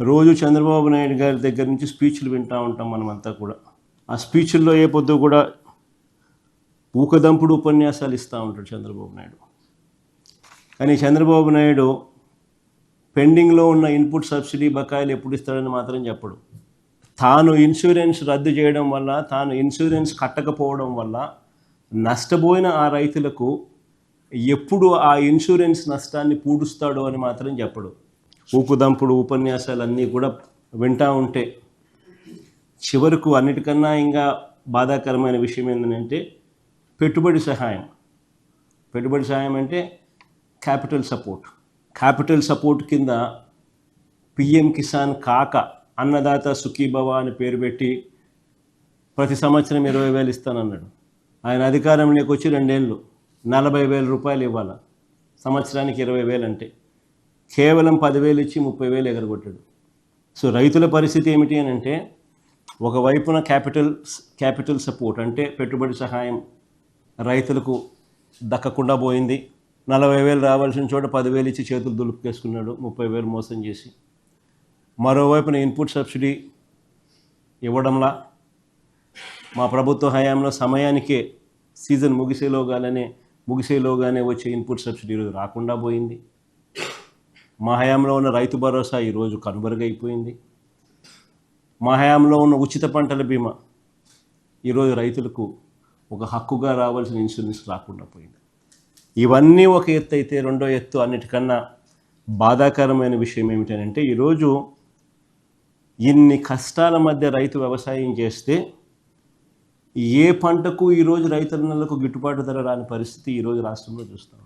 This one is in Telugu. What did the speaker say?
రోజు చంద్రబాబు నాయుడు గారి దగ్గర నుంచి స్పీచ్లు వింటూ ఉంటాం మనమంతా కూడా. ఆ స్పీచ్ల్లో ఏ పొద్దు కూడా ఊకదంపుడు ఉపన్యాసాలు ఇస్తూ ఉంటాడు చంద్రబాబు నాయుడు. కానీ చంద్రబాబు నాయుడు పెండింగ్లో ఉన్న ఇన్పుట్ సబ్సిడీ బకాయిలు ఎప్పుడు ఇస్తాడని మాత్రం చెప్పడు. తాను ఇన్సూరెన్స్ రద్దు చేయడం వల్ల, తాను ఇన్సూరెన్స్ కట్టకపోవడం వల్ల నష్టపోయిన ఆ రైతులకు ఎప్పుడు ఆ ఇన్సూరెన్స్ నష్టాన్ని పూడుస్తాడో అని మాత్రం చెప్పడు. ఊకుదంపుడు ఉపన్యాసాలన్నీ కూడా వింటూ ఉంటే చివరకు అన్నిటికన్నా ఇంకా బాధాకరమైన విషయం ఏంటంటే పెట్టుబడి సహాయం అంటే క్యాపిటల్ సపోర్ట్ కింద పిఎం కిసాన్ కాక అన్నదాత సుఖీభవ అని పేరు పెట్టి ప్రతి సంవత్సరం 20,000 ఇస్తానన్నాడు. ఆయన అధికారంలోకి వచ్చి 2 ఏళ్ళు 40,000 రూపాయలు ఇవ్వాలి, సంవత్సరానికి 20,000 అంటే కేవలం 10,000 ఇచ్చి 30,000 ఎగరగొట్టాడు. సో రైతుల పరిస్థితి ఏమిటి అని అంటే, ఒకవైపున క్యాపిటల్ సపోర్ట్ అంటే పెట్టుబడి సహాయం రైతులకు దక్కకుండా పోయింది. 40,000 రావాల్సిన చోట 10,000 ఇచ్చి చేతులు దులుపుకేసుకున్నాడు, 30,000 మోసం చేసి. మరోవైపున ఇన్పుట్ సబ్సిడీ ఇవ్వడంలా మా ప్రభుత్వ హయాంలో సమయానికే సీజన్ ముగిసేలోగానే వచ్చే ఇన్పుట్ సబ్సిడీ ఈరోజు రాకుండా పోయింది. మా హయాంలో ఉన్న రైతు భరోసా ఈరోజు కనుమరుగైపోయింది. మా హయాంలో ఉన్న ఉచిత పంటల బీమా ఈరోజు రైతులకు ఒక హక్కుగా రావాల్సిన ఇన్సూరెన్స్ రాకుండా పోయింది. ఇవన్నీ ఒక ఎత్తు అయితే, రెండో ఎత్తు అన్నిటికన్నా బాధాకరమైన విషయం ఏమిటంటే, ఈరోజు ఇన్ని కష్టాల మధ్య రైతు వ్యవసాయం చేస్తే ఏ పంటకు ఈరోజు రైతన్నలకు గిట్టుబాటు ధర రాని పరిస్థితి ఈరోజు రాష్ట్రంలో చూస్తాం.